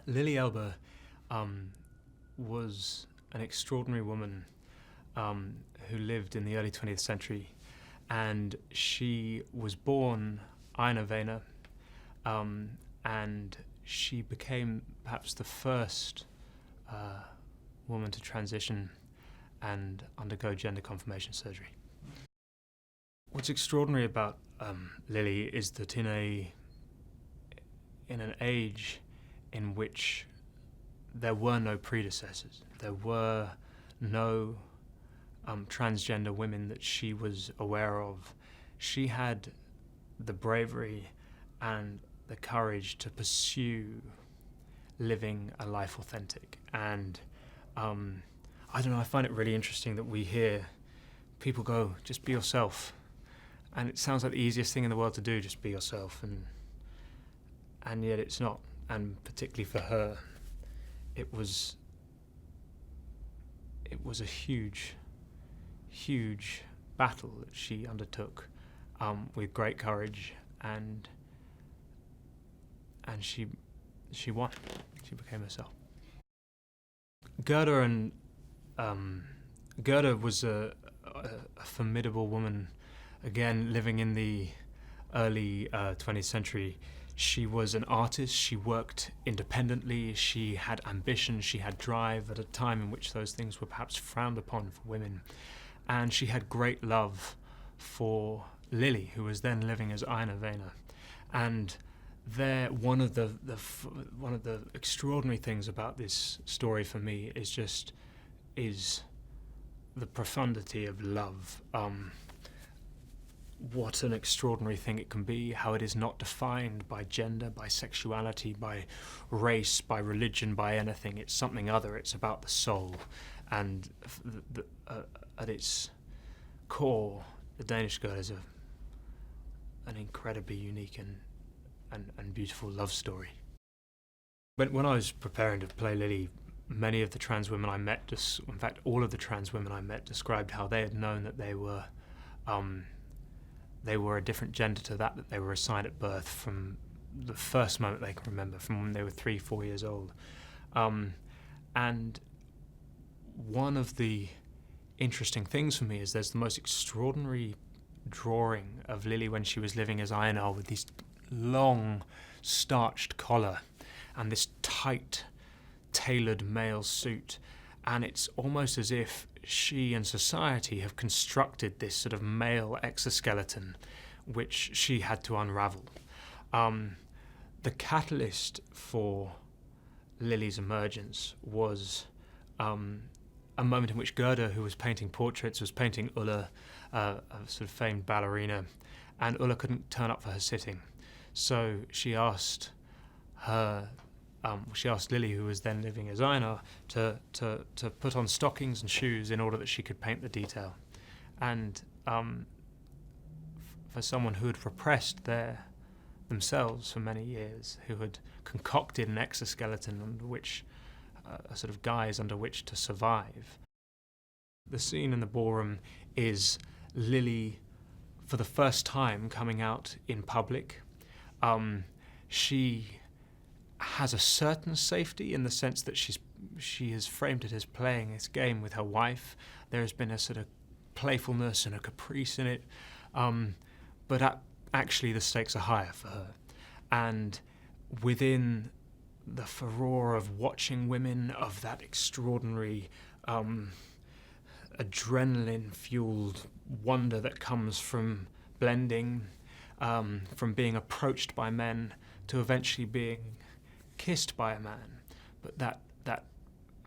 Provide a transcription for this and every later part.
Lily Elba was an extraordinary woman who lived in the early 20th century, and she was born Ina Vena, and she became perhaps the first woman to transition and undergo gender confirmation surgery. What's extraordinary about Lily is that in an age in which there were no predecessors, there were no transgender women that she was aware of, she had the bravery and the courage to pursue living a life authentic. And I don't know, I find it really interesting that we hear people go, just be yourself. And it sounds like the easiest thing in the world to do, just be yourself, and yet it's not. And particularly for her, it was a huge battle that she undertook with great courage, and she won. She became herself. Gerda was a formidable woman, again living in the early 20th century. She was an artist, she worked independently, she had ambition, she had drive at a time in which those things were perhaps frowned upon for women. And she had great love for Lily, who was then living as Ina Vena. And one of the extraordinary things about this story for me is the profundity of love. What an extraordinary thing it can be, how it is not defined by gender, by sexuality, by race, by religion, by anything. It's something other. It's about the soul. And at its core, the Danish girl is an incredibly unique and beautiful love story. But when I was preparing to play Lily, many of the trans women I met, in fact all of the trans women I met, described how they had known that they were a different gender to that they were assigned at birth from the first moment they can remember, from when they were 3-4 years old. And one of the interesting things for me is there's the most extraordinary drawing of Lily when she was living as Ina, with this long starched collar and this tight tailored male suit, and it's almost as if she and society have constructed this sort of male exoskeleton which she had to unravel. The catalyst for Lily's emergence was a moment in which Gerda, who was painting portraits, was painting Ulla, a sort of famed ballerina, and Ulla couldn't turn up for her sitting. So she asked Lily, who was then living as Ina, to put on stockings and shoes in order that she could paint the detail. And for someone who had repressed themselves for many years, who had concocted an exoskeleton under which, a sort of guise under which to survive, the scene in the ballroom is Lily, for the first time, coming out in public. She has a certain safety in the sense that she has framed it as playing this game with her wife. There has been a sort of playfulness and a caprice in it, but actually the stakes are higher for her. And within the furore of watching women, of that extraordinary adrenaline-fueled wonder that comes from blending, from being approached by men to eventually being kissed by a man, but that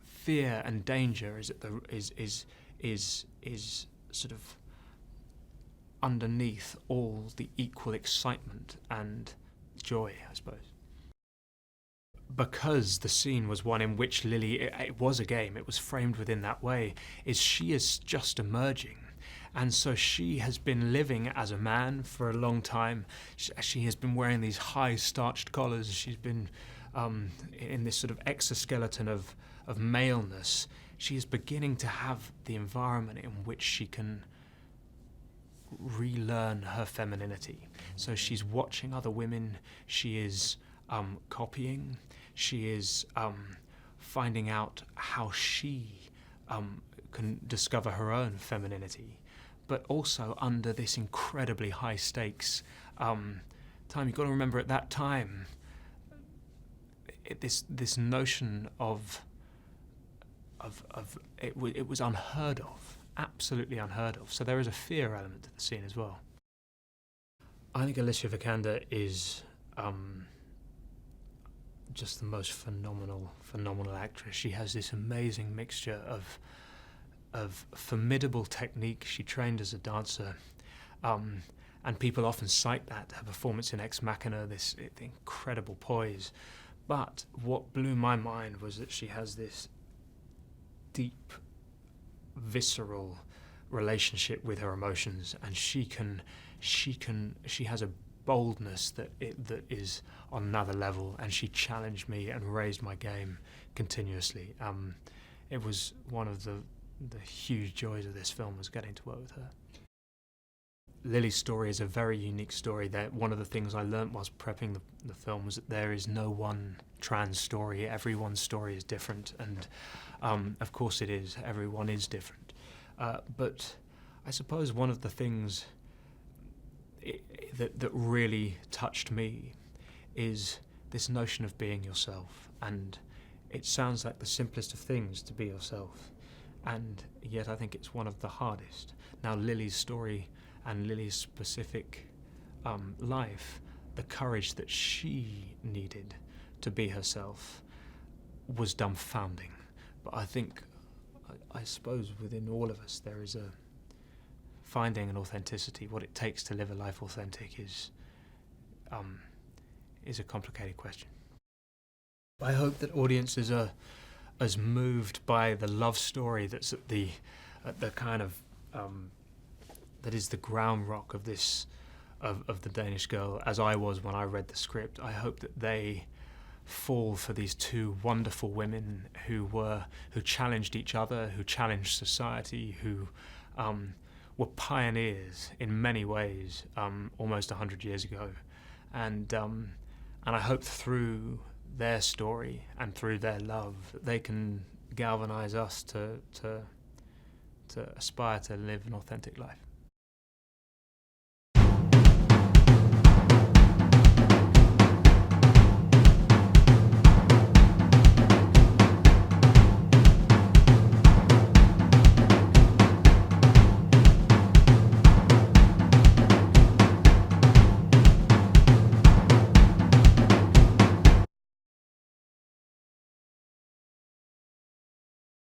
fear and danger is sort of underneath all the equal excitement and joy, I suppose. Because the scene was one in which Lily, it was a game, it was framed within that way, she is just emerging. And so she has been living as a man for a long time. She has been wearing these high starched collars. She's been in this sort of exoskeleton of maleness. She is beginning to have the environment in which she can relearn her femininity. So she's watching other women. She is copying. She is finding out how she can discover her own femininity, but also under this incredibly high stakes time. You've got to remember at that time, this notion of it was unheard of, absolutely unheard of. So there is a fear element to the scene as well. I think Alicia Vikander is just the most phenomenal actress. She has this amazing mixture of formidable technique. She trained as a dancer, and people often cite that, her performance in Ex Machina, this incredible poise. But what blew my mind was that she has this deep, visceral relationship with her emotions, and she has a boldness that is on another level, and she challenged me and raised my game continuously. It was one of the huge joys of this film, was getting to work with her. Lily's story is a very unique story. That one of the things I learnt whilst prepping the film was that there is no one trans story. Everyone's story is different, and of course it is. Everyone is different. But I suppose one of the things that really touched me is this notion of being yourself. And it sounds like the simplest of things to be yourself, and yet I think it's one of the hardest. Now, Lily's story and Lily's specific life, the courage that she needed to be herself was dumbfounding. But I think, I suppose within all of us there is finding an authenticity. What it takes to live a life authentic is a complicated question. I hope that audiences are as moved by the love story that's at the kind of that is the ground rock of this of the Danish Girl as I was when I read the script. I hope that they fall for these two wonderful women who challenged each other, who challenged society, who were pioneers in many ways, almost 100 years ago, and I hope through their story and through their love that they can galvanize us to aspire to live an authentic life.